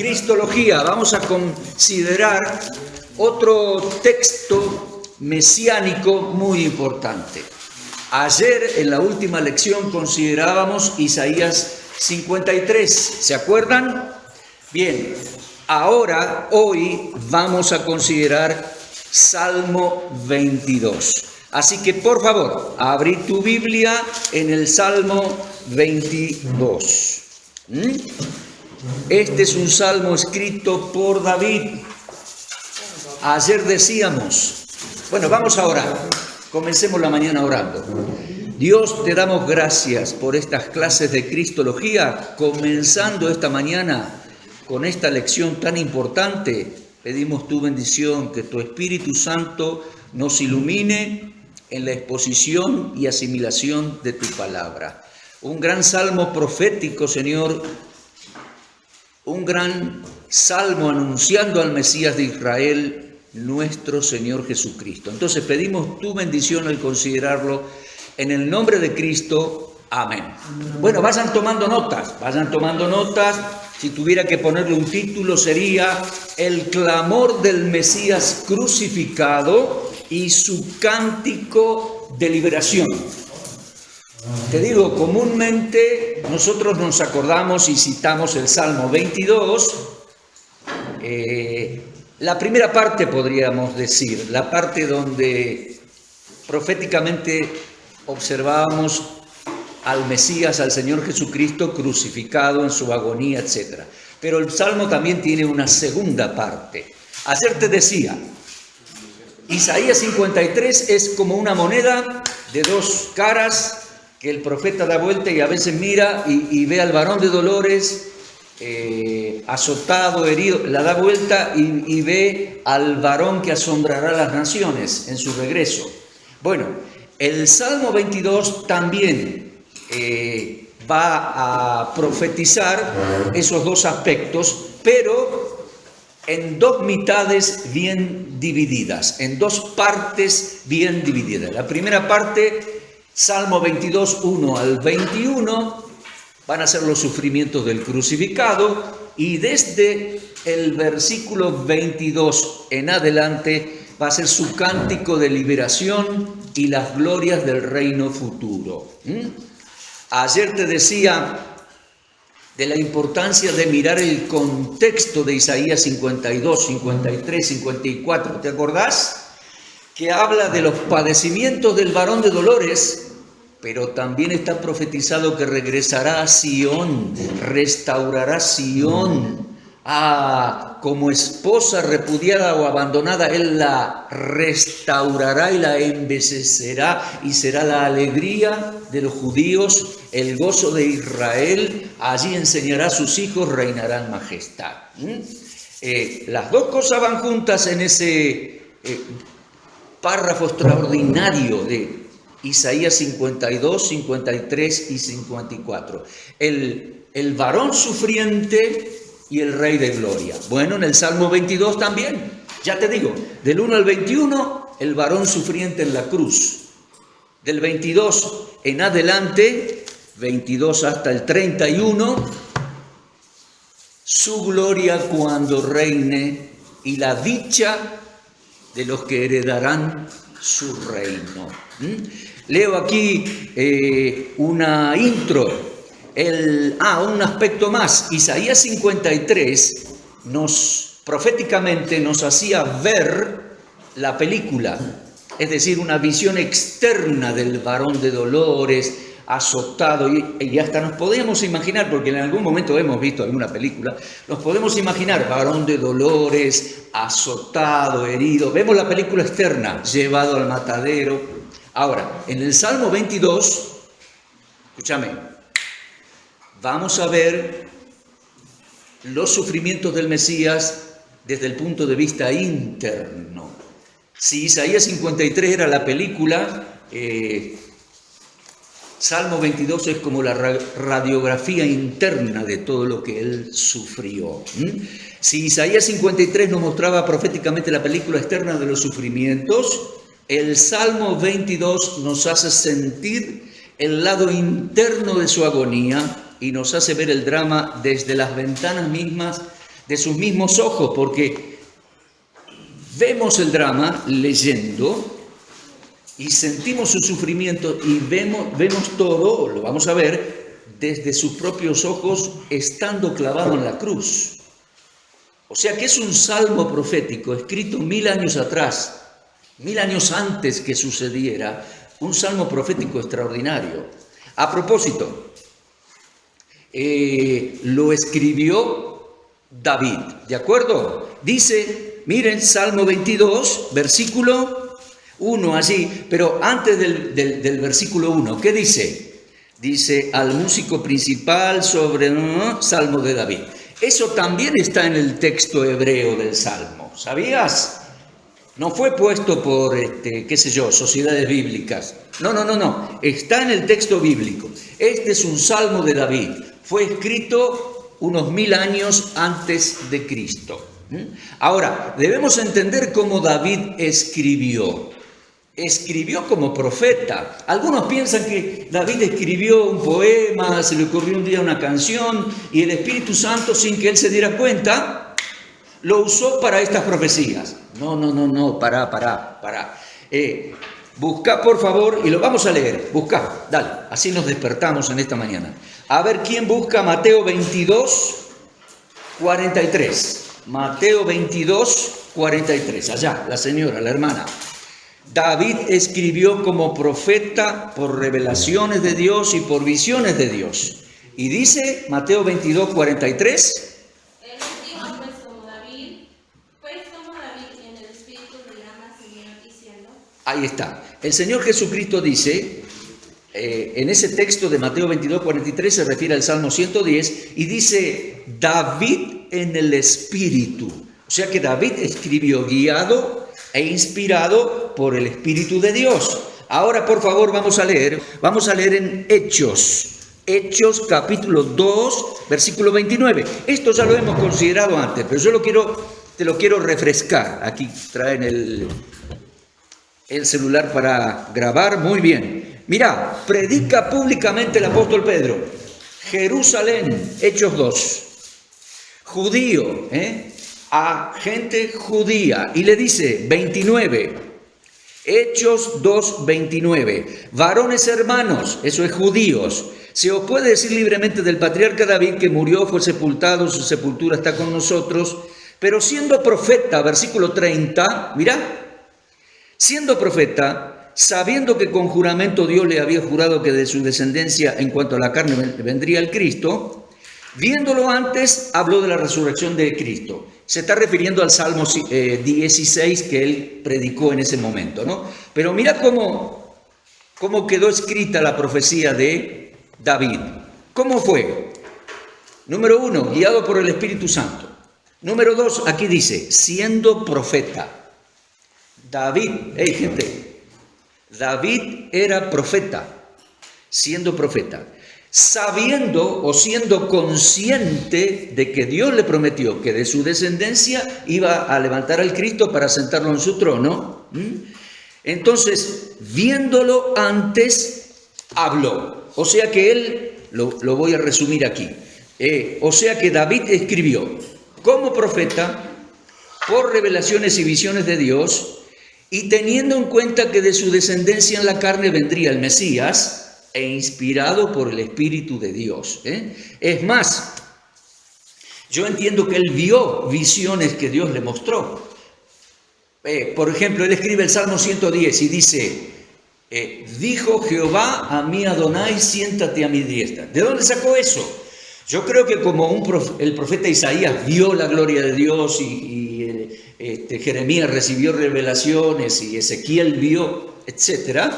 Cristología. Vamos a considerar otro texto mesiánico muy importante. Ayer en la última lección considerábamos Isaías 53, ¿se acuerdan? Bien, hoy vamos a considerar Salmo 22. Así que por favor, abrí tu Biblia en el Salmo 22. Este es un salmo escrito por David. Ayer decíamos, bueno, vamos a orar. Comencemos la mañana orando. Dios, te damos gracias por estas clases de Cristología, comenzando esta mañana con esta lección tan importante. Pedimos tu bendición, que tu Espíritu Santo nos ilumine en la exposición y asimilación de tu palabra. Un gran salmo profético, Señor, un gran salmo anunciando al Mesías de Israel, nuestro Señor Jesucristo. Entonces pedimos tu bendición al considerarlo en el nombre de Cristo. Amén. Bueno, vayan tomando notas. Si tuviera que ponerle un título sería El clamor del Mesías crucificado y su cántico de liberación. Te digo, comúnmente nosotros nos acordamos y citamos el Salmo 22, la primera parte podríamos decir, la parte donde proféticamente observábamos al Mesías, al Señor Jesucristo crucificado en su agonía, etc. Pero el Salmo también tiene una segunda parte. Ayer te decía, Isaías 53 es como una moneda de dos caras que el profeta da vuelta y a veces mira y ve al varón de dolores azotado, herido, la da vuelta y ve al varón que asombrará a las naciones en su regreso. Bueno, el Salmo 22 también va a profetizar esos dos aspectos, pero en dos mitades bien divididas, en dos partes bien divididas. La primera parte, Salmo 22, 1 al 21, van a ser los sufrimientos del crucificado, y desde el versículo 22 en adelante va a ser su cántico de liberación y las glorias del reino futuro. Ayer te decía de la importancia de mirar el contexto de Isaías 52, 53, 54, ¿te acordás? Que habla de los padecimientos del varón de dolores, pero también está profetizado que regresará a Sión, restaurará Sión. Como esposa repudiada o abandonada, Él la restaurará y la embellecerá, y será la alegría de los judíos, el gozo de Israel. Allí enseñará a sus hijos, reinará en majestad. Las dos cosas van juntas en ese párrafo extraordinario de Isaías 52, 53 y 54. El varón sufriente y el rey de gloria. Bueno, en el Salmo 22 también, ya te digo, del 1 al 21, el varón sufriente en la cruz. Del 22 en adelante, 22 hasta el 31, su gloria cuando reine y la dicha de los que heredarán su reino. Leo aquí una intro. Un aspecto más. Isaías 53 proféticamente nos hacía ver la película, es decir, una visión externa del varón de dolores, azotado, y hasta nos podemos imaginar, porque en algún momento hemos visto alguna película, nos podemos imaginar varón de dolores, azotado, herido. Vemos la película externa, llevado al matadero. Ahora, en el Salmo 22, escúchame, vamos a ver los sufrimientos del Mesías desde el punto de vista interno. Si Isaías 53 era la película, Salmo 22 es como la radiografía interna de todo lo que él sufrió. Si Isaías 53 nos mostraba proféticamente la película externa de los sufrimientos, el Salmo 22 nos hace sentir el lado interno de su agonía y nos hace ver el drama desde las ventanas mismas de sus mismos ojos, porque vemos el drama leyendo y sentimos su sufrimiento y vemos todo, lo vamos a ver, desde sus propios ojos estando clavado en la cruz. O sea que es un salmo profético escrito 1000 años atrás, 1000 años antes que sucediera, un salmo profético extraordinario. A propósito, lo escribió David, ¿de acuerdo? Dice, miren, Salmo 22, versículo 1 allí, pero antes del versículo 1, ¿qué dice? Dice, al músico principal sobre Salmo de David. Eso también está en el texto hebreo del Salmo, ¿sabías? No fue puesto por, qué sé yo, sociedades bíblicas. No. Está en el texto bíblico. Este es un Salmo de David. Fue escrito unos 1000 años antes de Cristo. Ahora, debemos entender cómo David escribió. Escribió como profeta. Algunos piensan que David escribió un poema, se le ocurrió un día una canción y el Espíritu Santo, sin que él se diera cuenta, lo usó para estas profecías. No, pará. Busca, por favor, y lo vamos a leer. Busca, dale, así nos despertamos en esta mañana. A ver, ¿quién busca Mateo 22, 43? Mateo 22, 43. Allá, la señora, la hermana. David escribió como profeta por revelaciones de Dios y por visiones de Dios. Y dice, Mateo 22, 43... Ahí está. El Señor Jesucristo dice, en ese texto de Mateo 22, 43, se refiere al Salmo 110, y dice, David en el Espíritu. O sea que David escribió guiado e inspirado por el Espíritu de Dios. Ahora, por favor, vamos a leer en Hechos capítulo 2, versículo 29. Esto ya lo hemos considerado antes, pero yo te lo quiero refrescar. Aquí traen el celular para grabar, muy bien. Mirá, predica públicamente el apóstol Pedro. Jerusalén, Hechos 2. Judío, a gente judía. Y le dice, 29. Hechos 2, 29. Varones hermanos, eso es judíos. Se os puede decir libremente del patriarca David que murió, fue sepultado, su sepultura está con nosotros. Pero siendo profeta, versículo 30, mirá. Siendo profeta, sabiendo que con juramento Dios le había jurado que de su descendencia en cuanto a la carne vendría el Cristo, viéndolo antes, habló de la resurrección de Cristo. Se está refiriendo al Salmo 16 que él predicó en ese momento, ¿no? Pero mira cómo quedó escrita la profecía de David. ¿Cómo fue? Número 1, guiado por el Espíritu Santo. Número 2, aquí dice, siendo profeta. David era profeta, siendo profeta, sabiendo o siendo consciente de que Dios le prometió que de su descendencia iba a levantar al Cristo para sentarlo en su trono. Entonces, viéndolo antes, habló. O sea que él, lo voy a resumir aquí, o sea que David escribió como profeta, por revelaciones y visiones de Dios, y teniendo en cuenta que de su descendencia en la carne vendría el Mesías, e inspirado por el Espíritu de Dios. Es más, yo entiendo que él vio visiones que Dios le mostró. Por ejemplo, él escribe el Salmo 110 y dice, dijo Jehová a mí Adonai, siéntate a mi diestra. ¿De dónde sacó eso? Yo creo que como el profeta Isaías vio la gloria de Dios y Jeremías recibió revelaciones y Ezequiel vio, etc.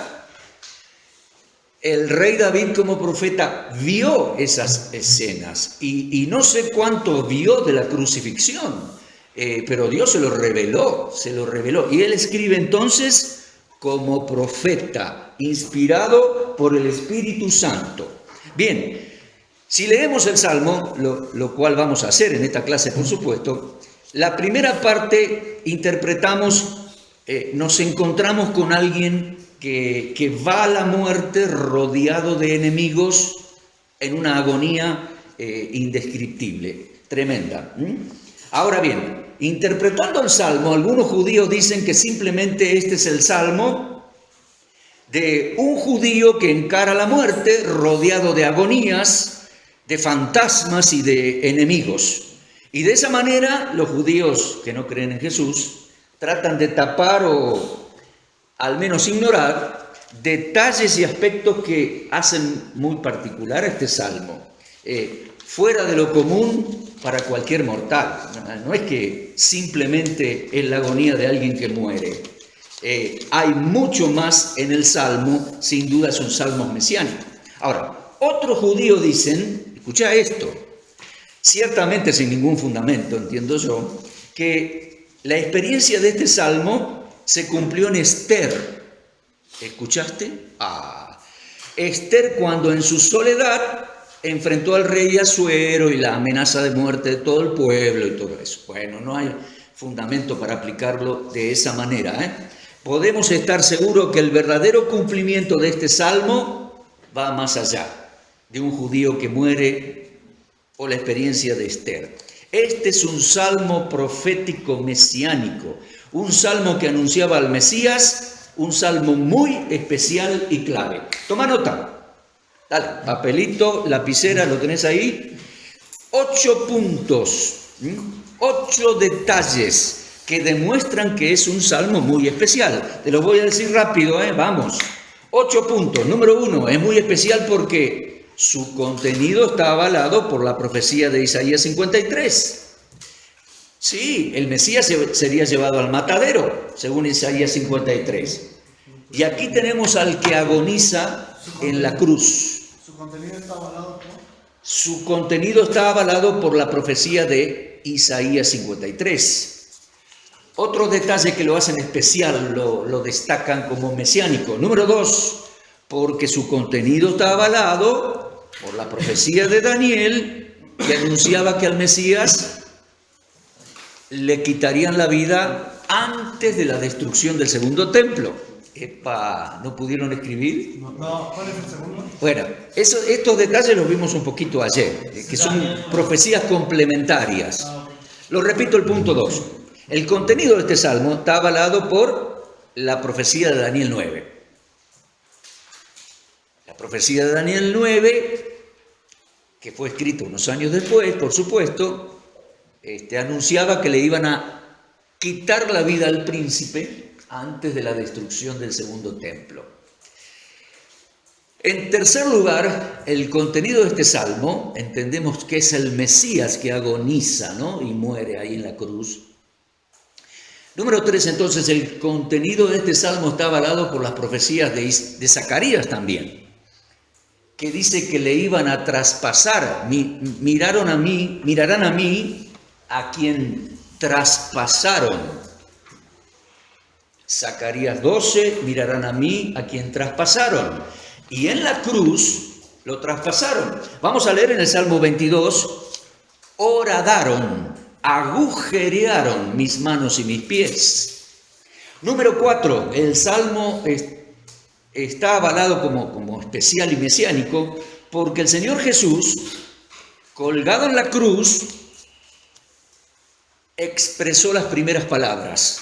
El rey David como profeta vio esas escenas y no sé cuánto vio de la crucifixión, pero Dios se lo reveló. Y él escribe entonces como profeta, inspirado por el Espíritu Santo. Bien, si leemos el Salmo, lo cual vamos a hacer en esta clase, por supuesto, la primera parte interpretamos, nos encontramos con alguien que va a la muerte rodeado de enemigos en una agonía indescriptible, tremenda. Ahora bien, interpretando el Salmo, algunos judíos dicen que simplemente este es el Salmo de un judío que encara la muerte rodeado de agonías, de fantasmas y de enemigos. Y de esa manera los judíos que no creen en Jesús tratan de tapar o al menos ignorar detalles y aspectos que hacen muy particular a este Salmo, fuera de lo común para cualquier mortal. No es que simplemente es la agonía de alguien que muere. Hay mucho más en el Salmo, sin duda es un Salmo mesiánico. Ahora, otros judíos dicen, escucha esto, ciertamente sin ningún fundamento, entiendo yo, que la experiencia de este Salmo se cumplió en Esther. ¿Escuchaste? Esther, cuando en su soledad enfrentó al rey Asuero y la amenaza de muerte de todo el pueblo y todo eso. Bueno, no hay fundamento para aplicarlo de esa manera, Podemos estar seguros que el verdadero cumplimiento de este Salmo va más allá de un judío que muere o la experiencia de Esther. Este es un Salmo profético mesiánico, un Salmo que anunciaba al Mesías, un Salmo muy especial y clave. Toma nota. Dale, papelito, lapicera, ¿lo tenés ahí? 8 puntos, 8 detalles que demuestran que es un salmo muy especial. Te lo voy a decir rápido, vamos. 8 puntos. Número 1, es muy especial porque su contenido está avalado por la profecía de Isaías 53. Sí, el Mesías sería llevado al matadero, según Isaías 53. Y aquí tenemos al que agoniza en la cruz. ¿Su contenido está avalado por? Su contenido está avalado por la profecía de Isaías 53. Otro detalle que lo hacen especial, lo destacan como mesiánico. Número 2, porque su contenido está avalado por la profecía de Daniel, que anunciaba que al Mesías le quitarían la vida antes de la destrucción del segundo templo. ¿No pudieron escribir? No, ¿cuál es el segundo? Bueno, estos detalles los vimos un poquito ayer, que son profecías complementarias. Lo repito, el punto 2. El contenido de este salmo está avalado por la profecía de Daniel 9. La profecía de Daniel 9, que fue escrita unos años después, por supuesto, anunciaba que le iban a quitar la vida al príncipe antes de la destrucción del segundo templo. En tercer lugar, el contenido de este salmo, entendemos que es el Mesías que agoniza, ¿no? Y muere ahí en la cruz. Número 3, entonces, el contenido de este salmo está avalado por las profecías de Zacarías también, que dice que le iban a traspasar, mirarán a mí a quien traspasaron. Zacarías 12, mirarán a mí a quien traspasaron. Y en la cruz lo traspasaron. Vamos a leer en el Salmo 22, horadaron, agujerearon mis manos y mis pies. Número 4, el Salmo está avalado como especial y mesiánico porque el Señor Jesús, colgado en la cruz, expresó las primeras palabras.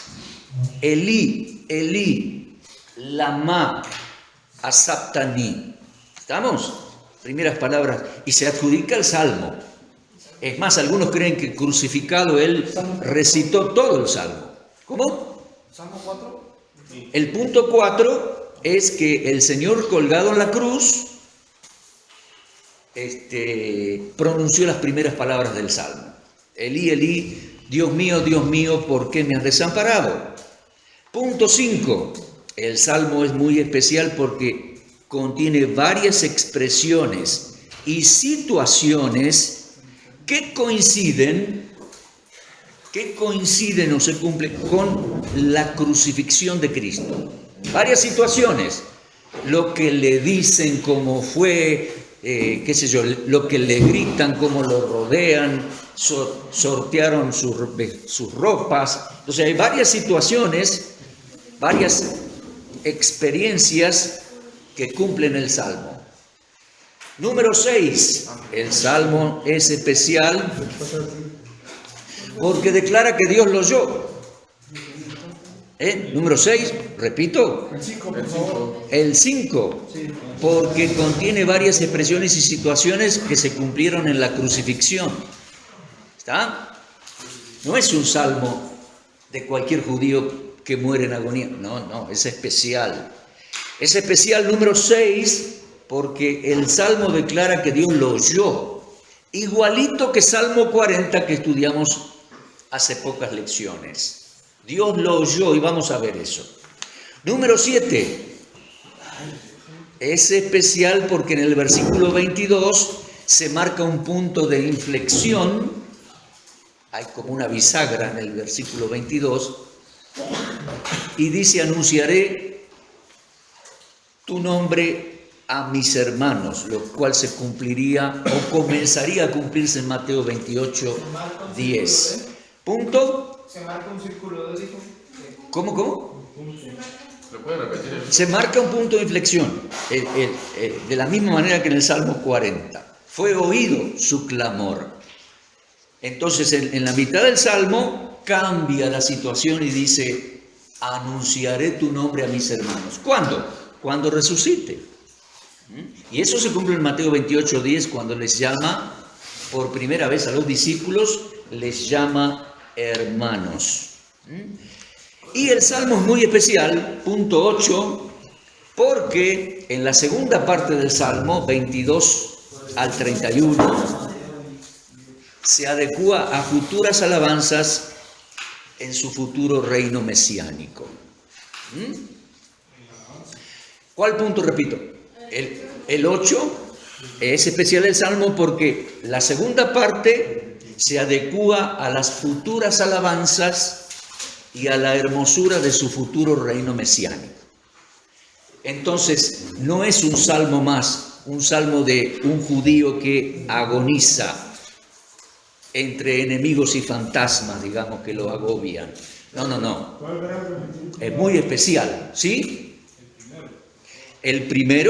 Elí, Elí, lama sabactani. ¿Estamos? Primeras palabras. Y se adjudica el Salmo. Es más, algunos creen que crucificado él recitó todo el Salmo. ¿Cómo? ¿Salmo 4? El punto 4 es que el Señor colgado en la cruz pronunció las primeras palabras del Salmo. Elí, Elí, Dios mío, ¿por qué me has desamparado? Punto 5. El Salmo es muy especial porque contiene varias expresiones y situaciones que coinciden o se cumplen con la crucifixión de Cristo. Varias situaciones. Lo que le dicen, cómo fue, lo que le gritan, cómo lo rodean, sortearon sus ropas. Entonces hay varias situaciones, varias experiencias que cumplen el Salmo. Número 6, el Salmo es especial porque declara que Dios lo oyó. Número 6, repito. El 5, por favor. El 5, porque contiene varias expresiones y situaciones que se cumplieron en la crucifixión. ¿Está? No es un salmo de cualquier judío que muere en agonía. No, es especial. Es especial número 6 porque el salmo declara que Dios lo oyó. Igualito que Salmo 40 que estudiamos hace pocas lecciones. Dios lo oyó y vamos a ver eso. Número 7. Es especial porque en el versículo 22 se marca un punto de inflexión. Hay como una bisagra en el versículo 22. Y dice, anunciaré tu nombre a mis hermanos, lo cual se cumpliría o comenzaría a cumplirse en Mateo 28, 10. ¿Punto? Se marca un círculo, dijo. ¿Cómo? ¿Lo puede repetir? Se marca un punto de inflexión, de la misma manera que en el Salmo 40. Fue oído su clamor. Entonces, en la mitad del Salmo cambia la situación y dice, anunciaré tu nombre a mis hermanos. ¿Cuándo? Cuando resucite. Y eso se cumple en Mateo 28, 10, cuando les llama, por primera vez a los discípulos, les llama hermanos. Y el Salmo es muy especial, punto 8, porque en la segunda parte del Salmo, 22 al 31, se adecúa a futuras alabanzas en su futuro reino mesiánico. ¿Cuál punto repito? El 8 es especial el Salmo porque la segunda parte se adecúa a las futuras alabanzas y a la hermosura de su futuro reino mesiánico. Entonces, no es un salmo más, un salmo de un judío que agoniza entre enemigos y fantasmas, digamos, que lo agobian. No. Es muy especial, ¿sí? El primer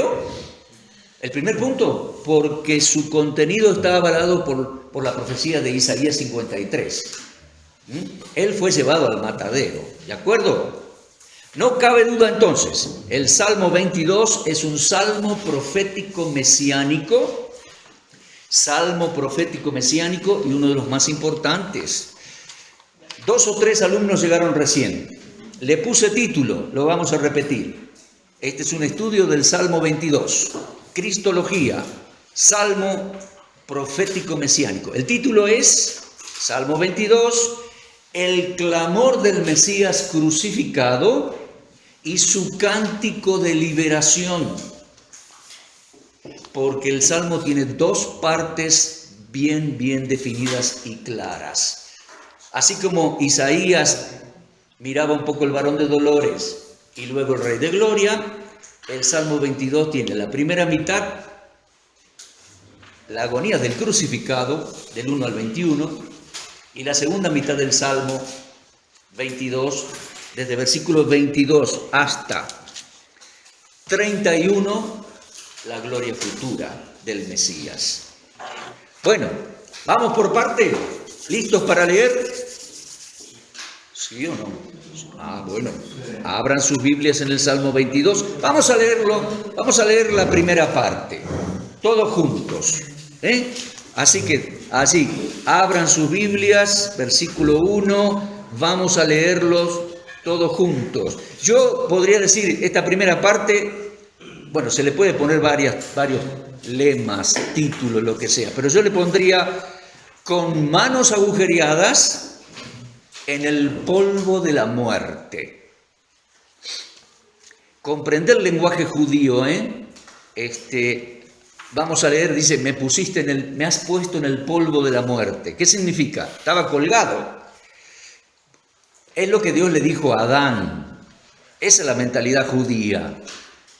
punto, porque su contenido está avalado por la profecía de Isaías 53. Él fue llevado al matadero, ¿de acuerdo? No cabe duda entonces, el Salmo 22 es un salmo profético mesiánico y uno de los más importantes. 2 o 3 alumnos llegaron recién. Le puse título, lo vamos a repetir. Este es un estudio del Salmo 22, Cristología, Salmo profético mesiánico. El título es, Salmo 22, el clamor del Mesías crucificado y su cántico de liberación. Porque el Salmo tiene 2 partes bien definidas y claras. Así como Isaías miraba un poco el varón de dolores y luego el rey de gloria, el Salmo 22 tiene la primera mitad, la agonía del crucificado, del 1 al 21, y la segunda mitad del Salmo 22, desde versículos 22 hasta 31, la gloria futura del Mesías. Bueno, vamos por parte. ¿Listos para leer? ¿Sí o no? Bueno, abran sus Biblias en el Salmo 22. Vamos a leerlo, vamos a leer la primera parte, todos juntos. Así, abran sus Biblias, versículo 1, vamos a leerlos todos juntos. Yo podría decir, esta primera parte, bueno, se le puede poner varios lemas, títulos, lo que sea, pero yo le pondría con manos agujereadas en el polvo de la muerte. Comprender el lenguaje judío, vamos a leer, dice, me has puesto en el polvo de la muerte. ¿Qué significa? Estaba colgado. Es lo que Dios le dijo a Adán. Esa es la mentalidad judía.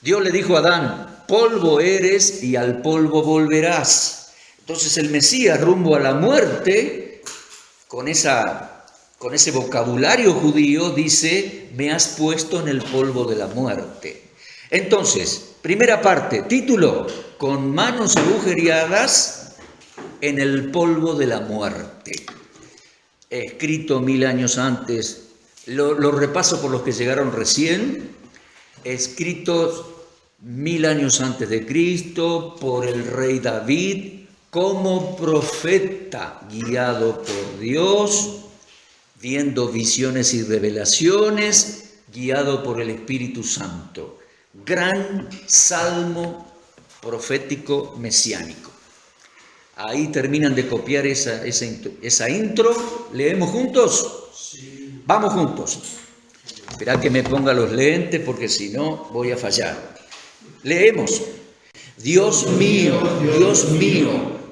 Dios le dijo a Adán, polvo eres y al polvo volverás. Entonces el Mesías rumbo a la muerte, con ese vocabulario judío, dice, me has puesto en el polvo de la muerte. Entonces, primera parte, título, con manos agujereadas en el polvo de la muerte. escrito 1000 años antes, lo repaso por los que llegaron recién, escritos 1000 años antes de Cristo por el rey David, como profeta guiado por Dios, viendo visiones y revelaciones, guiado por el Espíritu Santo. Gran salmo profético mesiánico. Ahí terminan de copiar esa intro. ¿Leemos juntos? Sí. Vamos juntos. Esperá que me ponga los lentes porque si no voy a fallar. Leemos. Dios mío,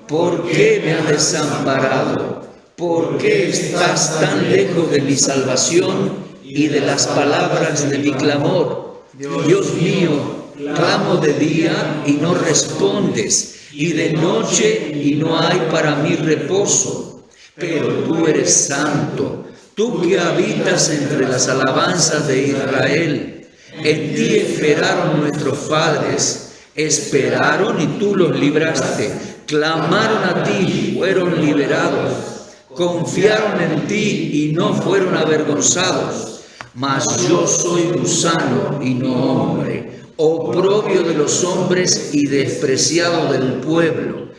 ¿por qué me has desamparado? ¿Por qué estás tan lejos de mi salvación y de las palabras de mi clamor? Dios mío, clamo de día y no respondes, y de noche y no hay para mí reposo. Pero tú eres santo, tú que habitas entre las alabanzas de Israel. En ti esperaron nuestros padres, esperaron y tú los libraste. Clamaron a ti, fueron liberados. Confiaron en ti y no fueron avergonzados. Mas yo soy gusano y no hombre, oprobio de los hombres y despreciado del pueblo.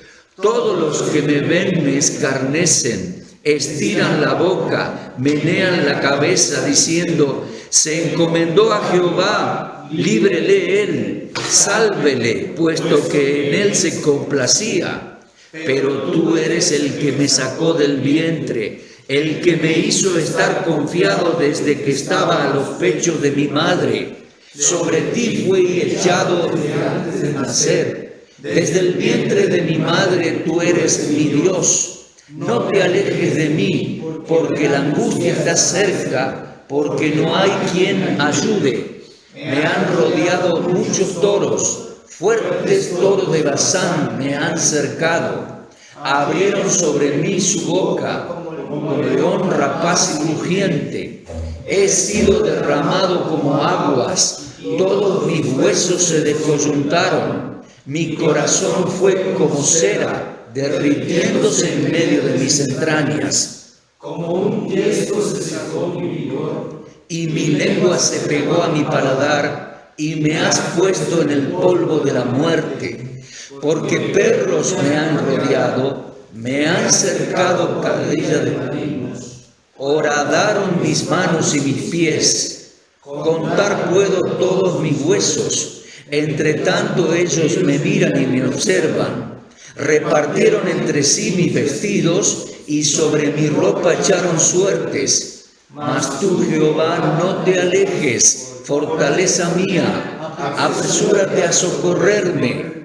Todos los que me ven me escarnecen, estiran la boca, menean la cabeza diciendo: se encomendó a Jehová, líbrele él, sálvele, puesto que en él se complacía. Pero tú eres el que me sacó del vientre, el que me hizo estar confiado desde que estaba a los pechos de mi madre. Sobre ti fui echado desde antes de nacer. Desde el vientre de mi madre tú eres mi Dios. No te alejes de mí, porque la angustia está cerca, porque no hay quien ayude. Me han rodeado muchos toros, fuertes toros de Basán me han cercado. Abrieron sobre mí su boca, como león rapaz y rugiente. He sido derramado como aguas, todos mis huesos se descoyuntaron. Mi corazón fue como cera, derritiéndose en medio de mis entrañas. Como un yeso se secó mi vigor, y mi lengua se pegó a mi paladar, y me has puesto en el polvo de la muerte. Porque perros me han rodeado, me han cercado cuadrilla de malignos. Horadaron mis manos y mis pies. Contar puedo todos mis huesos. Entre tanto ellos me miran y me observan. Repartieron entre sí mis vestidos y sobre mi ropa echaron suertes. Mas tú, Jehová, no te alejes, fortaleza mía. Apresúrate a socorrerme.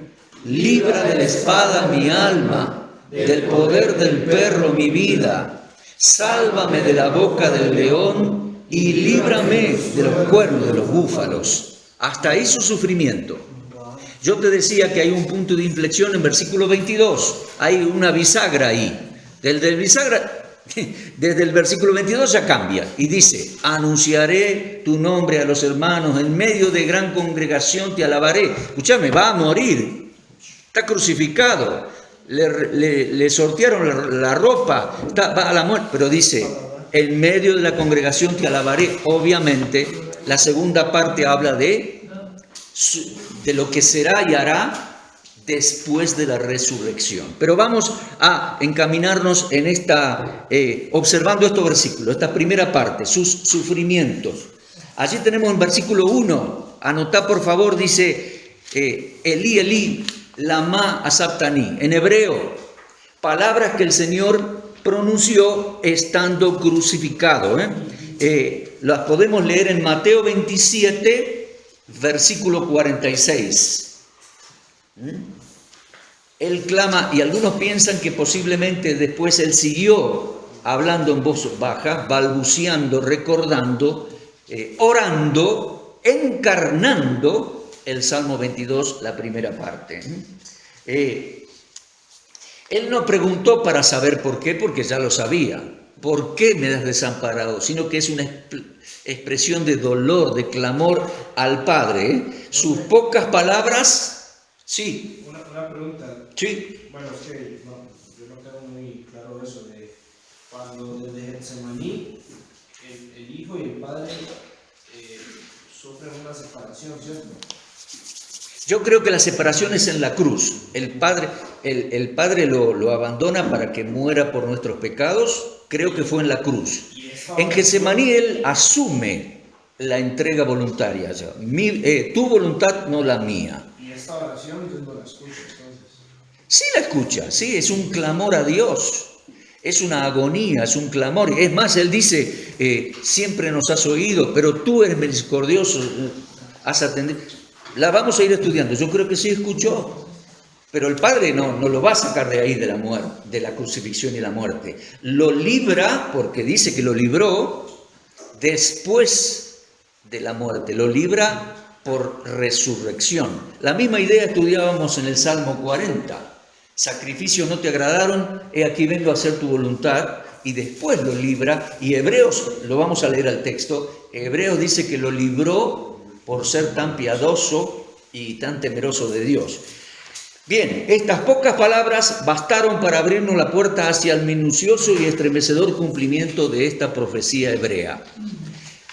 Libra de la espada mi alma, del poder del perro mi vida. Sálvame de la boca del león y líbrame de los cuernos de los búfalos. Hasta ahí su sufrimiento. Yo te decía que hay un punto de inflexión en versículo 22. Hay una bisagra ahí. Desde el versículo 22 ya cambia y dice: anunciaré tu nombre a los hermanos, en medio de gran congregación te alabaré. Escúchame, va a morir, está crucificado, le sortearon la ropa, va a la muerte, pero dice: en medio de la congregación te alabaré. Obviamente la segunda parte habla de lo que será y hará después de la resurrección. Pero vamos a encaminarnos en observando estos versículos, esta primera parte, sus sufrimientos. Allí tenemos en versículo 1, anotá por favor, dice: Elí, Elí, lama asabtani. En hebreo, palabras que el Señor pronunció estando crucificado. Las podemos leer en Mateo 27, versículo 46. Él clama, y algunos piensan que posiblemente después él siguió hablando en voz baja, balbuceando, recordando, orando, encarnando el Salmo 22, la primera parte. Él no preguntó para saber por qué, porque ya lo sabía. ¿Por qué me has desamparado? Sino que es una expresión de dolor, de clamor al Padre. Sus pocas palabras, sí. Una pregunta. Sí. Bueno, es que yo no tengo muy claro eso de cuando desde Getsemaní el hijo y el padre sufren una separación, ¿cierto? Yo creo que la separación es en la cruz. El Padre lo abandona para que muera por nuestros pecados. Creo que fue en la cruz. En Getsemaní Él asume la entrega voluntaria. O sea, tu voluntad, no la mía. Y esta oración Dios no la escucha, entonces. Sí la escucha, sí, es un clamor a Dios. Es una agonía, es un clamor. Es más, Él dice, siempre nos has oído, pero tú eres misericordioso, has atendido. La vamos a ir estudiando. Yo creo que sí escuchó, pero el Padre no lo va a sacar de ahí de la muerte, de la crucifixión y la muerte. Lo libra, porque dice que lo libró después de la muerte. Lo libra por resurrección. La misma idea estudiábamos en el Salmo 40. Sacrificios no te agradaron, he aquí vengo a hacer tu voluntad. Y después lo libra. Y Hebreos, lo vamos a leer al texto, Hebreos dice que lo libró por ser tan piadoso y tan temeroso de Dios. Bien, estas pocas palabras bastaron para abrirnos la puerta hacia el minucioso y estremecedor cumplimiento de esta profecía hebrea.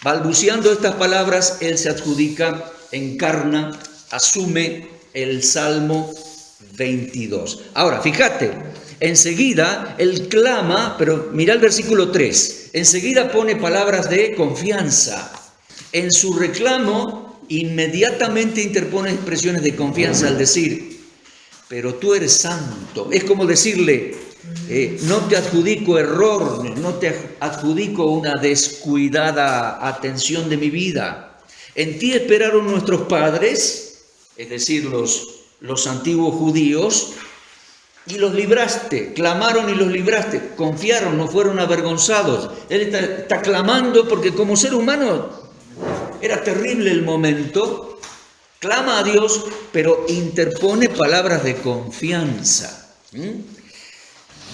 Balbuceando estas palabras, Él se adjudica, encarna, asume el Salmo 22. Ahora, fíjate, enseguida Él clama, pero mira el versículo 3, enseguida pone palabras de confianza. En su reclamo, inmediatamente interpone expresiones de confianza al decir, pero tú eres santo. Es como decirle, no te adjudico error, no te adjudico una descuidada atención de mi vida. En ti esperaron nuestros padres, es decir, los antiguos judíos, y los libraste, clamaron y los libraste, confiaron, no fueron avergonzados. Él está clamando porque como ser humano era terrible el momento, clama a Dios, pero interpone palabras de confianza.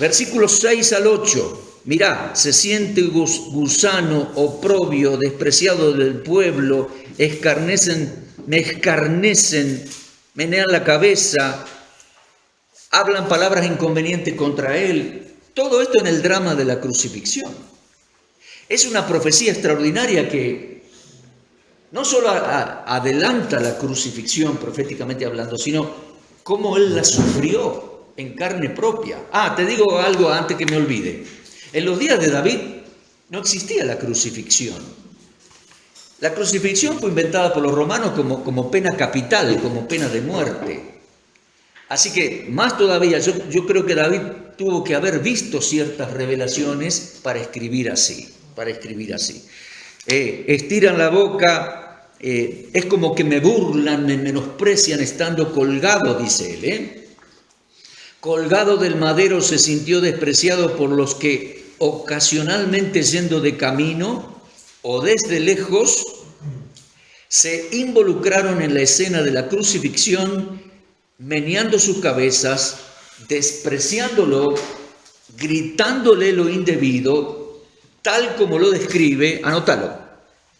Versículos 6 al 8. Mirá, se siente gusano, oprobio, despreciado del pueblo, me escarnecen, menean la cabeza, hablan palabras inconvenientes contra él. Todo esto en el drama de la crucifixión. Es una profecía extraordinaria que no solo adelanta la crucifixión proféticamente hablando, sino cómo Él la sufrió en carne propia. Te digo algo antes que me olvide. En los días de David no existía la crucifixión. La crucifixión fue inventada por los romanos como pena capital, como pena de muerte. Así que más todavía, yo creo que David tuvo que haber visto ciertas revelaciones para escribir así. Estiran la boca, es como que me burlan, me menosprecian estando colgado, dice él. Colgado del madero se sintió despreciado por los que ocasionalmente yendo de camino o desde lejos se involucraron en la escena de la crucifixión, meneando sus cabezas, despreciándolo, gritándole lo indebido, tal como lo describe, anótalo,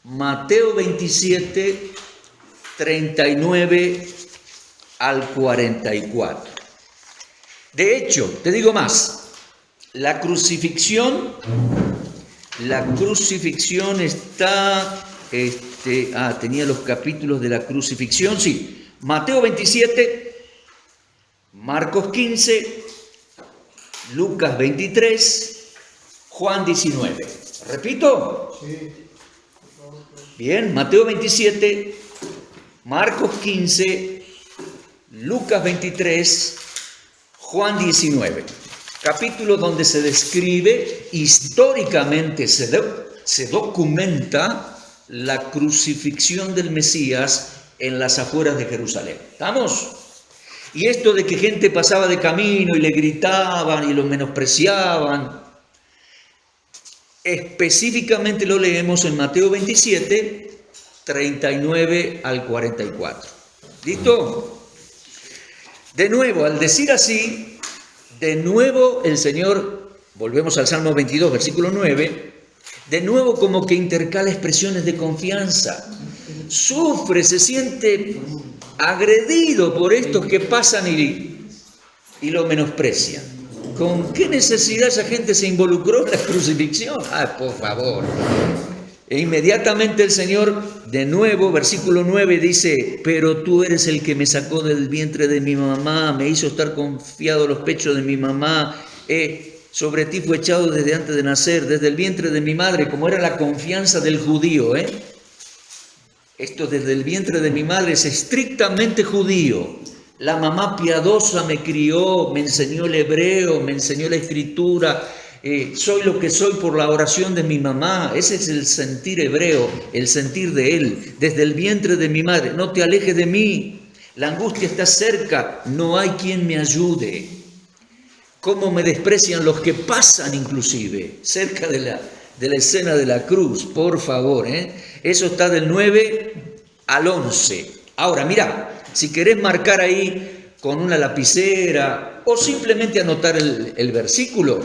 Mateo 27, 39 al 44. De hecho, te digo más, la crucifixión está, tenía los capítulos de la crucifixión, sí, Mateo 27, Marcos 15, Lucas 23, Juan 19. ¿Repito? Sí. Bien, Mateo 27, Marcos 15, Lucas 23, Juan 19. Capítulo donde se describe, históricamente se documenta la crucifixión del Mesías en las afueras de Jerusalén. ¿Estamos? Y esto de que gente pasaba de camino y le gritaban y lo menospreciaban, específicamente lo leemos en Mateo 27, 39 al 44. ¿Listo? De nuevo, al decir así, de nuevo el Señor, volvemos al Salmo 22, versículo 9, de nuevo como que intercala expresiones de confianza. Sufre, se siente agredido por estos que pasan y lo menosprecian. ¿Con qué necesidad esa gente se involucró en la crucifixión? Ah, por favor. E inmediatamente el Señor, de nuevo, versículo 9 dice, pero tú eres el que me sacó del vientre de mi mamá, me hizo estar confiado en los pechos de mi mamá, sobre ti fue echado desde antes de nacer, desde el vientre de mi madre, como era la confianza del judío, Esto desde el vientre de mi madre es estrictamente judío. La mamá piadosa me crió, me enseñó el hebreo, me enseñó la escritura, soy lo que soy por la oración de mi mamá. Ese es el sentir hebreo, el sentir de él, desde el vientre de mi madre. No te alejes de mí, la angustia está cerca, no hay quien me ayude. Cómo me desprecian los que pasan inclusive, cerca de la escena de la cruz, por favor. Eso está del 9 al 11. Ahora, mira, si querés marcar ahí con una lapicera o simplemente anotar el versículo,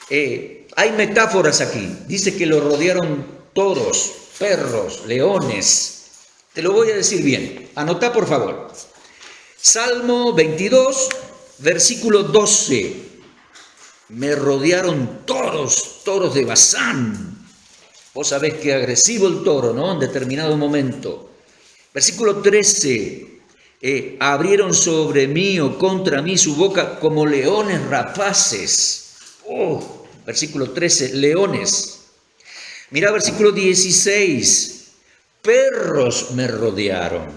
hay metáforas aquí. Dice que lo rodearon toros, perros, leones. Te lo voy a decir bien. Anotá, por favor. Salmo 22, versículo 12. Me rodearon toros de Basán. Vos sabés que agresivo el toro, ¿no? En determinado momento. Versículo 13. Abrieron sobre mí o contra mí su boca como leones rapaces. Versículo 13, leones. Mira versículo 16, perros me rodearon.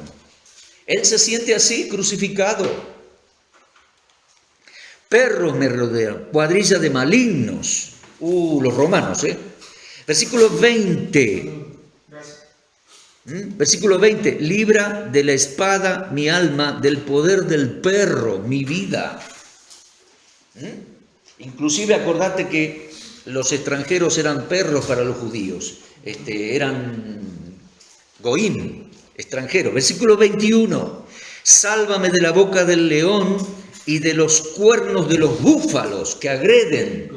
Él se siente así, crucificado. Perros me rodearon, cuadrilla de malignos. Los romanos, Versículo 20. Versículo 20, libra de la espada mi alma, del poder del perro mi vida. Inclusive acordate que los extranjeros eran perros para los judíos, eran goín, extranjeros. Versículo 21, sálvame de la boca del león y de los cuernos de los búfalos que agreden.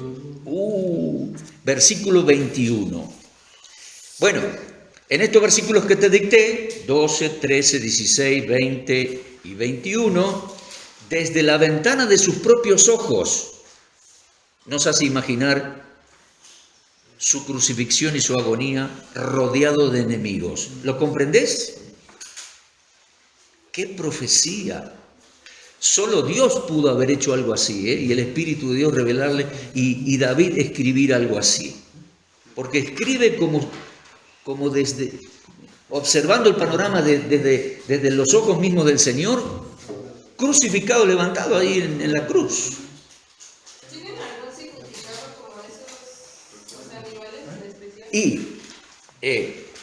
Versículo 21. Bueno, en estos versículos que te dicté, 12, 13, 16, 20 y 21, desde la ventana de sus propios ojos, nos hace imaginar su crucifixión y su agonía rodeado de enemigos. ¿Lo comprendés? ¡Qué profecía! Solo Dios pudo haber hecho algo así, y el Espíritu de Dios revelarle, y David escribir algo así. Porque escribe como desde, observando el panorama desde los ojos mismos del Señor, crucificado, levantado ahí en la cruz. ¿Tienen algún significado como esos animales en especial? Y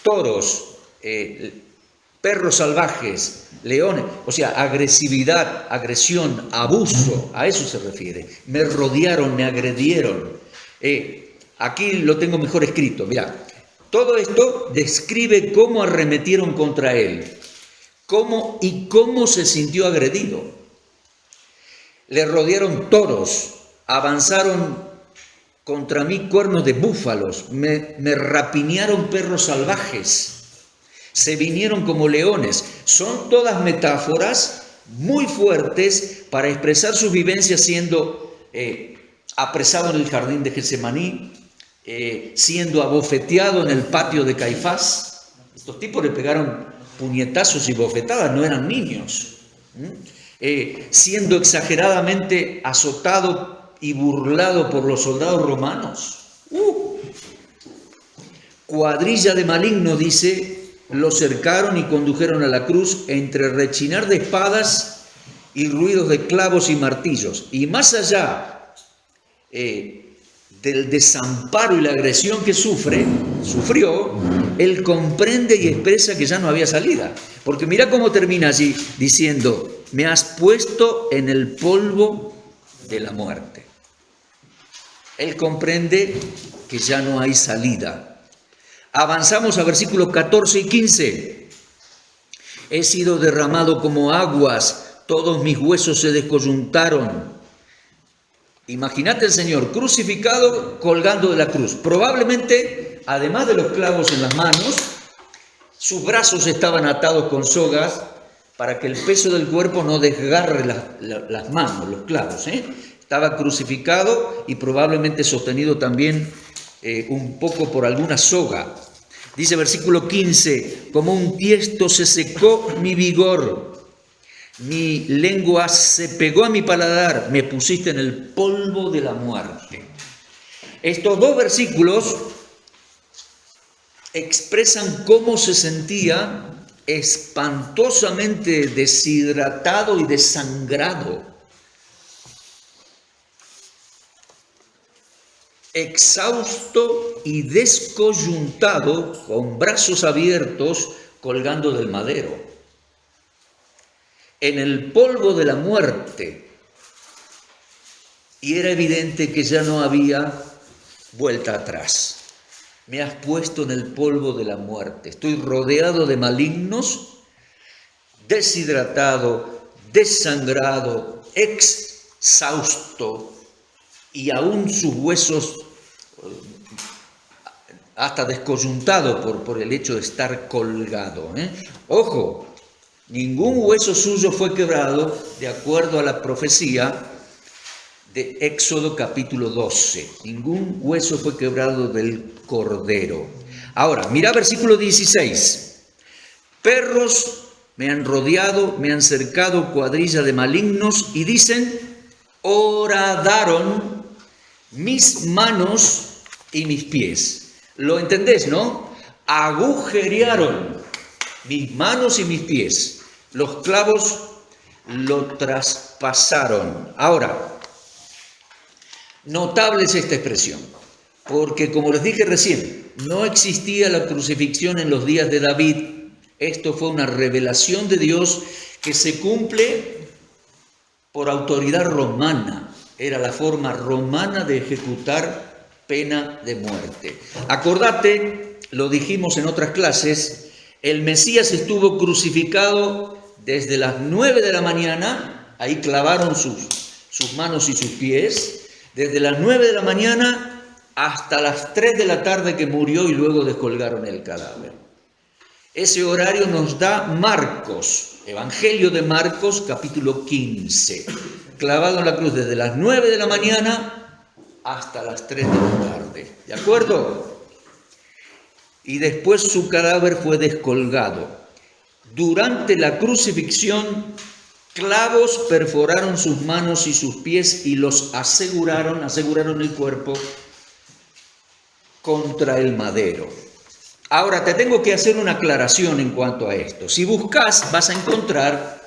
toros, perros salvajes, leones, o sea, agresividad, agresión, abuso, a eso se refiere. Me rodearon, me agredieron. Aquí lo tengo mejor escrito, mirá. Todo esto describe cómo arremetieron contra él, cómo se sintió agredido. Le rodearon toros, avanzaron contra mí cuernos de búfalos, me rapiñaron perros salvajes, se vinieron como leones. Son todas metáforas muy fuertes para expresar sus vivencias siendo apresado en el jardín de Getsemaní, siendo abofeteado en el patio de Caifás. Estos tipos le pegaron puñetazos y bofetadas, no eran niños. Siendo exageradamente azotado y burlado por los soldados romanos. Cuadrilla de malignos, dice, lo cercaron y condujeron a la cruz entre rechinar de espadas y ruidos de clavos y martillos. Y más allá del desamparo y la agresión que sufrió, él comprende y expresa que ya no había salida. Porque mira cómo termina allí diciendo, me has puesto en el polvo de la muerte. Él comprende que ya no hay salida. Avanzamos a versículos 14 y 15. He sido derramado como aguas, todos mis huesos se descoyuntaron. Imagínate el Señor crucificado, colgando de la cruz. Probablemente, además de los clavos en las manos, sus brazos estaban atados con sogas para que el peso del cuerpo no desgarre las manos, los clavos. Estaba crucificado y probablemente sostenido también un poco por alguna soga. Dice versículo 15, como un tiesto se secó mi vigor, mi lengua se pegó a mi paladar, me pusiste en el polvo de la muerte. Estos dos versículos expresan cómo se sentía espantosamente deshidratado y desangrado, exhausto y descoyuntado, con brazos abiertos colgando del madero, en el polvo de la muerte, y era evidente que ya no había vuelta atrás. Me has puesto en el polvo de la muerte, estoy rodeado de malignos, deshidratado, desangrado, exhausto, y aún sus huesos hasta descoyuntado por el hecho de estar colgado. Ojo, ningún hueso suyo fue quebrado de acuerdo a la profecía de Éxodo capítulo 12. Ningún hueso fue quebrado del Cordero. Ahora, mira versículo 16. Perros me han rodeado, me han cercado cuadrilla de malignos y dicen, horadaron mis manos y mis pies. ¿Lo entendés, no? Agujerearon mis manos y mis pies. Los clavos lo traspasaron. Ahora, notable es esta expresión, porque como les dije recién, no existía la crucifixión en los días de David. Esto fue una revelación de Dios que se cumple por autoridad romana. Era la forma romana de ejecutar pena de muerte. Acordate, lo dijimos en otras clases, el Mesías estuvo crucificado desde las 9 de la mañana, ahí clavaron sus manos y sus pies, desde las 9 de la mañana hasta las 3 de la tarde que murió y luego descolgaron el cadáver. Ese horario nos da Marcos, Evangelio de Marcos, capítulo 15, clavado en la cruz desde las 9 de la mañana hasta las 3 de la tarde, ¿de acuerdo? Y después su cadáver fue descolgado. Durante la crucifixión, clavos perforaron sus manos y sus pies y los aseguraron el cuerpo contra el madero. Ahora, te tengo que hacer una aclaración en cuanto a esto. Si buscas, vas a encontrar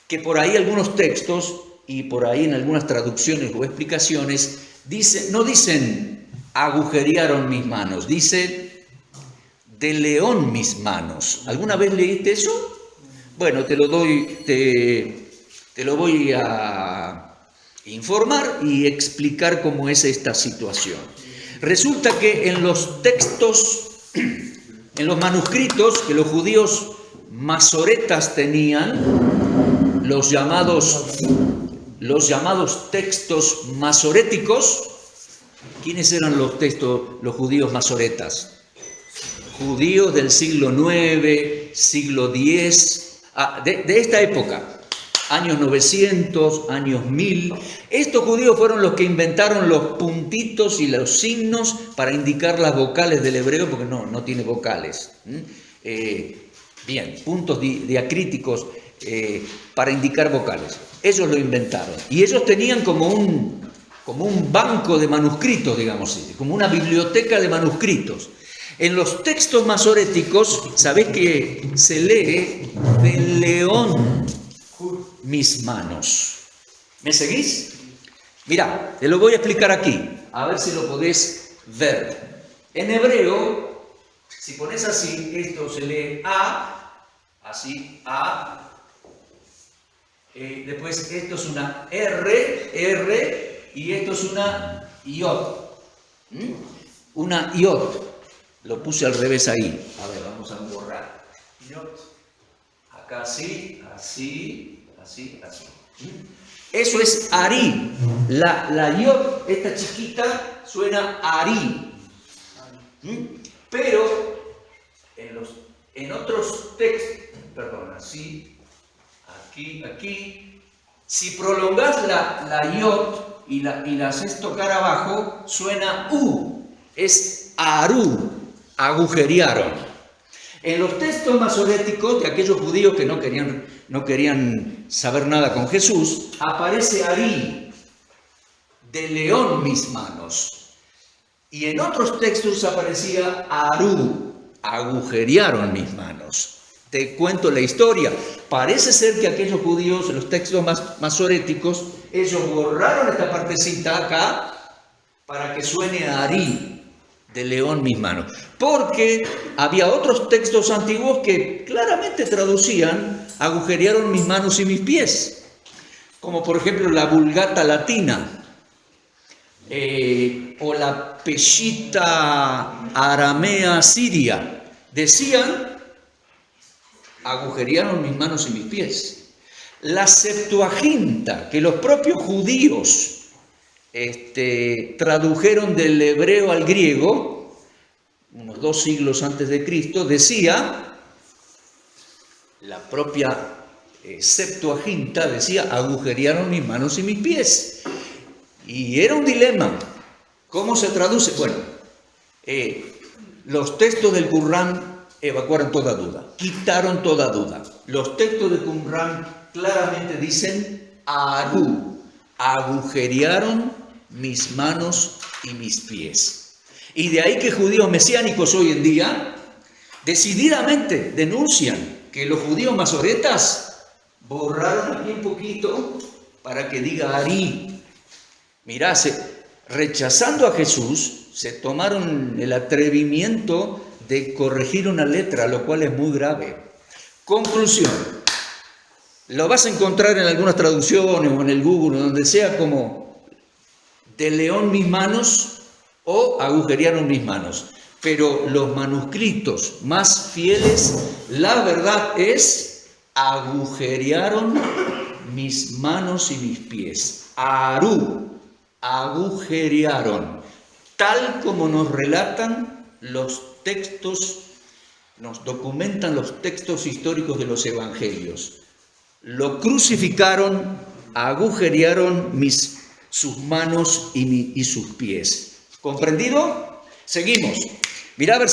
que por ahí algunos textos y por ahí en algunas traducciones o explicaciones no dicen agujerearon mis manos, dice de león mis manos. ¿Alguna vez leíste eso? Bueno, te lo voy a informar y explicar cómo es esta situación. Resulta que en los textos, en los manuscritos que los judíos masoretas tenían, los llamados textos masoréticos. ¿Quiénes eran los judíos masoretas? Judíos del siglo IX, siglo X, de esta época, años 900, años 1000. Estos judíos fueron los que inventaron los puntitos y los signos para indicar las vocales del hebreo, porque no tiene vocales. Bien, puntos diacríticos para indicar vocales. Ellos lo inventaron. Y ellos tenían como un banco de manuscritos, digamos así, como una biblioteca de manuscritos. En los textos masoréticos, ¿sabés que se lee de león mis manos? ¿Me seguís? Mirá, te lo voy a explicar aquí, a ver si lo podés ver. En hebreo, si pones así, esto se lee A, así, A. Después esto es una R, y esto es una Yod. Una Yod. Lo puse al revés ahí. A ver, vamos a borrar. Yod. Acá así, así, así, así. Eso es Ari. La Yod, esta chiquita, suena Ari. Pero en otros textos, perdón, así, aquí, si prolongás la Yod, y la haces tocar abajo, suena U, es Arú, agujerearon. En los textos masoréticos de aquellos judíos que no querían saber nada con Jesús, aparece Arí, de león mis manos. Y en otros textos aparecía Arú, agujerearon mis manos. Te cuento la historia. Parece ser que aquellos judíos, en los textos masoréticos, ellos borraron esta partecita acá para que suene Arí, de león mis manos. Porque había otros textos antiguos que claramente traducían agujerearon mis manos y mis pies. Como por ejemplo la Vulgata latina. O la Peshita aramea siria, decían, agujerearon mis manos y mis pies. La Septuaginta, que los propios judíos tradujeron del hebreo al griego, unos 2 siglos antes de Cristo, decía, la propia Septuaginta decía, agujerearon mis manos y mis pies. Y era un dilema. ¿Cómo se traduce? Bueno, los textos del Qur'án evacuaron toda duda, quitaron toda duda. Los textos del Qur'án claramente dicen Arú, agujerearon mis manos y mis pies. Y de ahí que judíos mesiánicos hoy en día decididamente denuncian que los judíos masoretas borraron aquí un poquito para que diga Arí. Mirá, rechazando a Jesús, se tomaron el atrevimiento de corregir una letra, lo cual es muy grave. Conclusión, lo vas a encontrar en algunas traducciones o en el Google, donde sea como de león mis manos o agujerearon mis manos. Pero los manuscritos más fieles, la verdad es agujerearon mis manos y mis pies. Arú. Agujerearon, tal como nos relatan los textos, nos documentan los textos históricos de los evangelios. Lo crucificaron, agujerearon sus manos y sus pies. ¿Comprendido? Seguimos. Mirá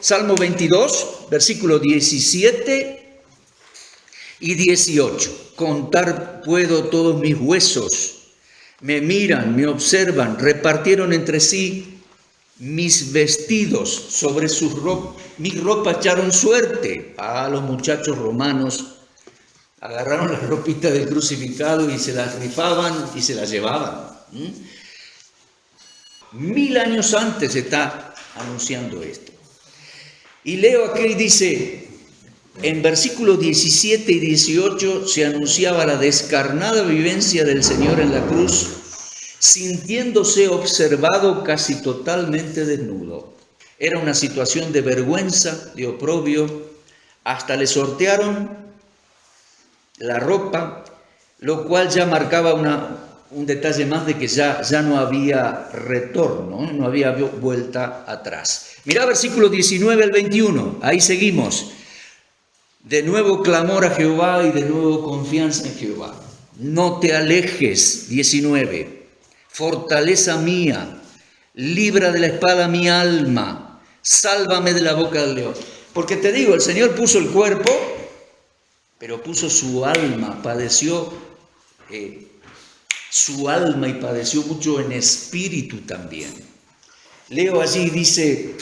Salmo 22, versículo 17 y 18. Contar puedo todos mis huesos. Me miran, me observan, repartieron entre sí mis vestidos, sobre mis ropas echaron suerte. Los muchachos romanos agarraron las ropitas del crucificado y se las rifaban y se las llevaban. 1000 años antes se está anunciando esto. Y leo aquí, dice, en versículos 17 y 18 se anunciaba la descarnada vivencia del Señor en la cruz, sintiéndose observado casi totalmente desnudo. Era una situación de vergüenza, de oprobio, hasta le sortearon la ropa, lo cual ya marcaba un detalle más de que ya no había retorno, no había vuelta atrás. Mirá versículo 19 al 21, ahí seguimos. De nuevo clamor a Jehová y de nuevo confianza en Jehová. No te alejes, 19. Fortaleza mía, libra de la espada mi alma, sálvame de la boca del león. Porque te digo, el Señor puso el cuerpo, pero puso su alma, padeció su alma y padeció mucho en espíritu también. Leo allí, dice,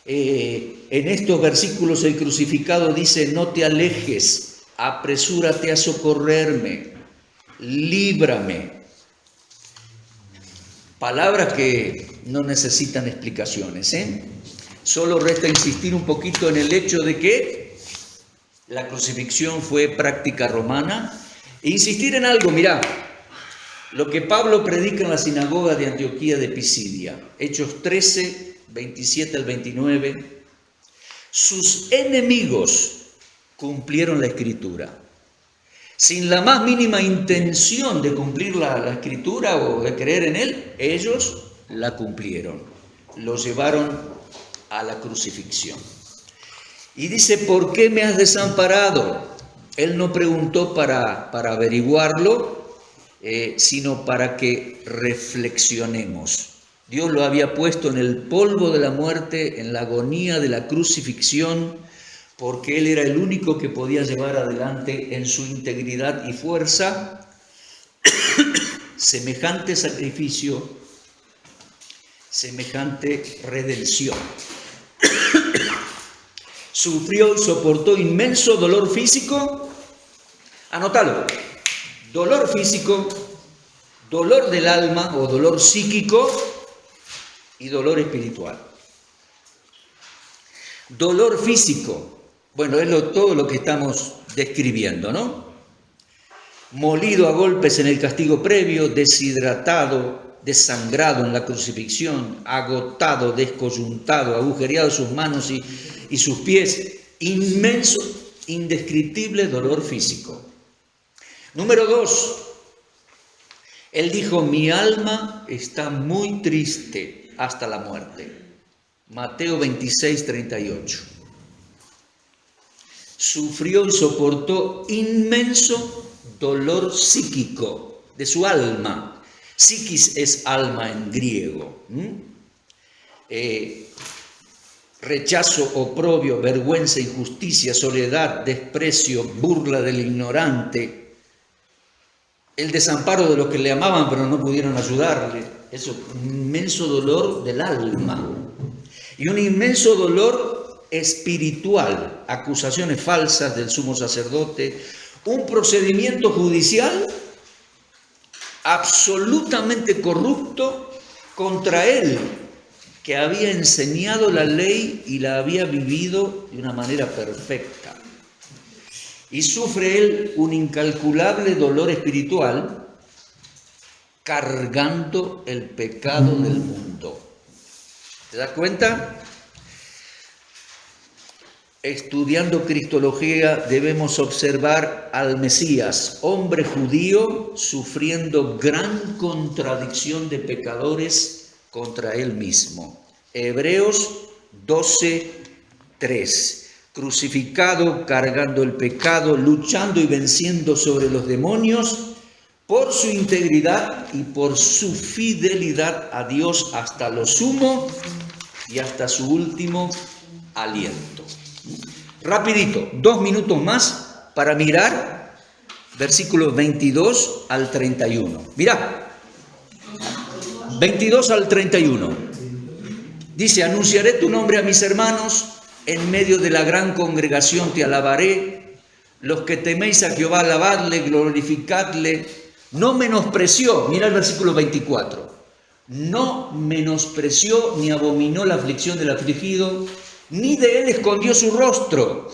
en estos versículos el crucificado dice, no te alejes, apresúrate a socorrerme, líbrame. Palabras que no necesitan explicaciones, Solo resta insistir un poquito en el hecho de que la crucifixión fue práctica romana. E insistir en algo, mirá, lo que Pablo predica en la sinagoga de Antioquía de Pisidia, Hechos 13, 27 al 29, sus enemigos cumplieron la Escritura. Sin la más mínima intención de cumplir la Escritura o de creer en él, ellos la cumplieron, lo llevaron a la crucifixión. Y dice, ¿por qué me has desamparado? Él no preguntó para averiguarlo, sino para que reflexionemos. Dios lo había puesto en el polvo de la muerte, en la agonía de la crucifixión, porque Él era el único que podía llevar adelante en su integridad y fuerza semejante sacrificio, semejante redención. Sufrió y soportó inmenso dolor físico. Anótalo. Dolor físico, dolor del alma o dolor psíquico y dolor espiritual. Dolor físico. Bueno, es todo lo que estamos describiendo, ¿no? Molido a golpes en el castigo previo, deshidratado, desangrado en la crucifixión, agotado, descoyuntado, agujereado sus manos y sus pies, inmenso, indescriptible dolor físico. Número 2, Él dijo, mi alma está muy triste hasta la muerte. Mateo 26, 38. Sufrió y soportó inmenso dolor psíquico de su alma. Psiquis es alma en griego. Rechazo, oprobio, vergüenza, injusticia, soledad, desprecio, burla del ignorante, el desamparo de los que le amaban pero no pudieron ayudarle. Eso, un inmenso dolor del alma. Y un inmenso dolor espiritual, acusaciones falsas del sumo sacerdote, un procedimiento judicial absolutamente corrupto contra él, que había enseñado la ley y la había vivido de una manera perfecta. Y sufre él un incalculable dolor espiritual cargando el pecado del mundo. ¿Te das cuenta? Estudiando Cristología debemos observar al Mesías, hombre judío, sufriendo gran contradicción de pecadores contra él mismo. Hebreos 12:3. Crucificado, cargando el pecado, luchando y venciendo sobre los demonios, por su integridad y por su fidelidad a Dios hasta lo sumo y hasta su último aliento. Rapidito, 2 minutos más para mirar versículos 22 al 31. Mirá, 22 al 31. Dice, anunciaré tu nombre a mis hermanos, en medio de la gran congregación te alabaré, los que teméis a Jehová alabadle, glorificadle. No menospreció, mira el versículo 24, no menospreció ni abominó la aflicción del afligido, ni de él escondió su rostro,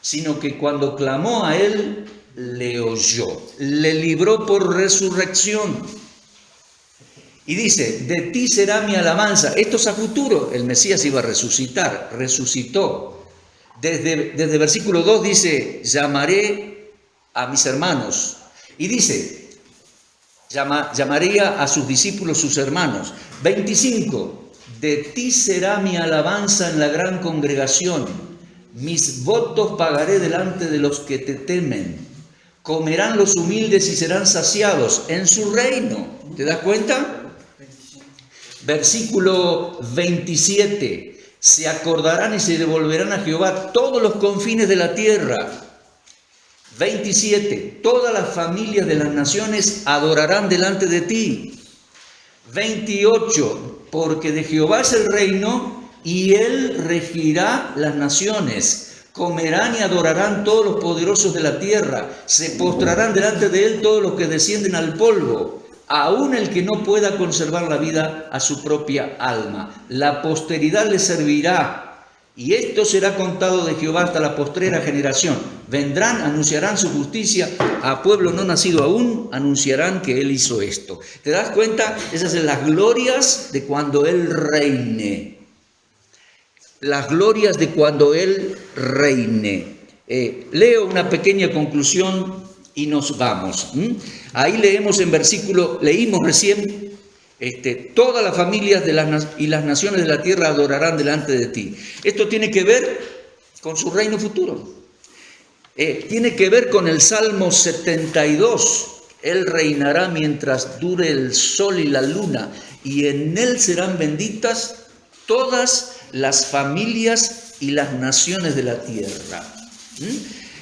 sino que cuando clamó a él, le oyó, le libró por resurrección. Y dice, de ti será mi alabanza. Esto es a futuro, el Mesías iba a resucitar, resucitó. Desde versículo 2 dice, llamaré a mis hermanos. Y dice, llamaría a sus discípulos sus hermanos. 25, de ti será mi alabanza en la gran congregación. Mis votos pagaré delante de los que te temen. Comerán los humildes y serán saciados en su reino. ¿Te das cuenta? Versículo 27, se acordarán y se devolverán a Jehová todos los confines de la tierra. 27, todas las familias de las naciones adorarán delante de ti. 28, porque de Jehová es el reino y él regirá las naciones. Comerán y adorarán todos los poderosos de la tierra. Se postrarán delante de él todos los que descienden al polvo. Aún el que no pueda conservar la vida a su propia alma. La posteridad le servirá, y esto será contado de Jehová hasta la postrera generación. Vendrán, anunciarán su justicia, a pueblo no nacido aún, anunciarán que él hizo esto. ¿Te das cuenta? Esas son las glorias de cuando él reine. Las glorias de cuando él reine. Leo una pequeña conclusión y nos vamos. Ahí leemos en versículo, leímos recién, todas las familias y las naciones de la tierra adorarán delante de ti. Esto tiene que ver con su reino futuro. Tiene que ver con el Salmo 72, Él reinará mientras dure el sol y la luna, y en Él serán benditas todas las familias y las naciones de la tierra.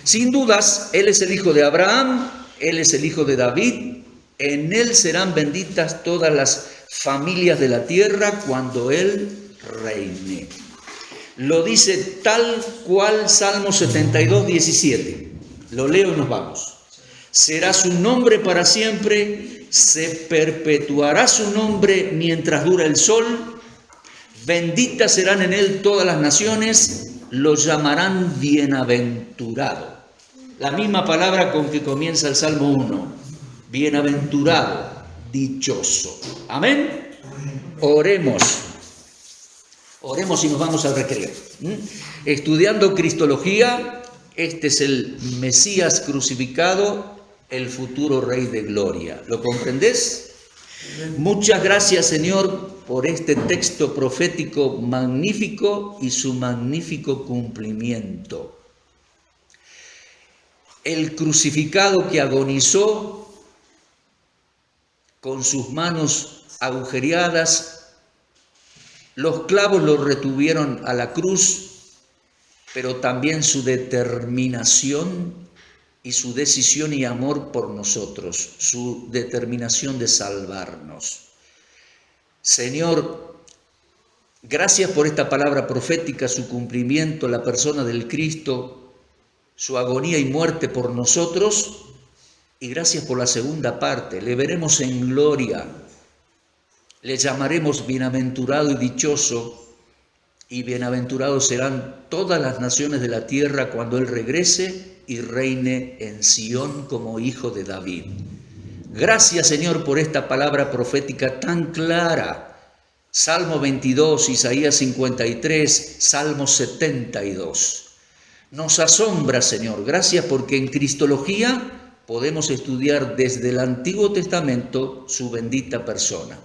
Sin dudas, Él es el hijo de Abraham, Él es el hijo de David, en Él serán benditas todas las familias de la tierra cuando Él reine. Lo dice tal cual Salmo 72, 17. Lo leo y nos vamos. Será su nombre para siempre, se perpetuará su nombre mientras dura el sol. Benditas serán en él todas las naciones, lo llamarán bienaventurado. La misma palabra con que comienza el Salmo 1. Bienaventurado, dichoso. Amén. Oremos. Oremos y nos vamos al recreo. Estudiando Cristología, este es el Mesías crucificado, el futuro Rey de Gloria. ¿Lo comprendés? Muchas gracias, Señor, por este texto profético magnífico y su magnífico cumplimiento. El crucificado que agonizó con sus manos agujereadas, los clavos lo retuvieron a la cruz, pero también su determinación y su decisión y amor por nosotros, su determinación de salvarnos. Señor, gracias por esta palabra profética, su cumplimiento, la persona del Cristo, su agonía y muerte por nosotros, y gracias por la segunda parte. Le veremos en gloria, le llamaremos bienaventurado y dichoso, y bienaventurados serán todas las naciones de la tierra cuando Él regrese y reine en Sión como hijo de David. Gracias, Señor, por esta palabra profética tan clara. Salmo 22, Isaías 53, Salmo 72. Nos asombra, Señor. Gracias porque en Cristología podemos estudiar desde el Antiguo Testamento su bendita persona.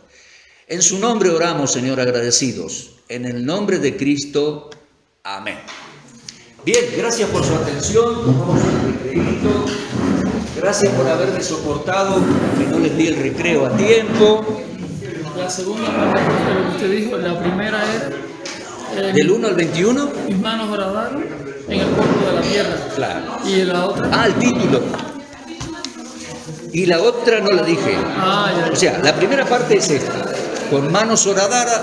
En su nombre oramos, Señor, agradecidos. En el nombre de Cristo. Amén. Bien, gracias por su atención. Nos vamos al recreito. Gracias por haberme soportado, que no les di el recreo a tiempo. La segunda parte de lo que usted dijo, la primera era Del 1 al 21. mis manos horadaron en el polvo de la tierra. Claro. Y la otra, El título. Y la otra no la dije. ya. O sea, la primera parte es esta. Con manos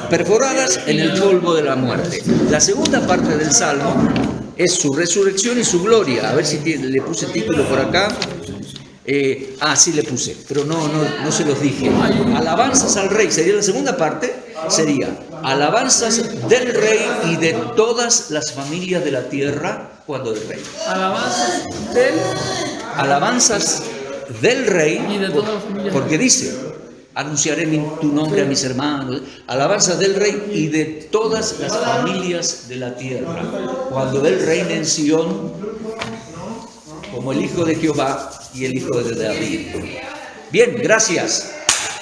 perforadas en el polvo de la muerte. La segunda parte del Salmo es su resurrección y su gloria. A ver si le puse título por acá. Sí le puse, pero no se los dije. Alabanzas al Rey. Sería la segunda parte. Sería alabanzas del Rey y de todas las familias de la tierra cuando el Rey. Alabanzas del Rey y de todas las familias. porque dice: anunciaré tu nombre a mis hermanos. Alabanzas del Rey y de todas las familias de la tierra cuando Él reine en Sión como el Hijo de Jehová y el Hijo de David. Bien, gracias.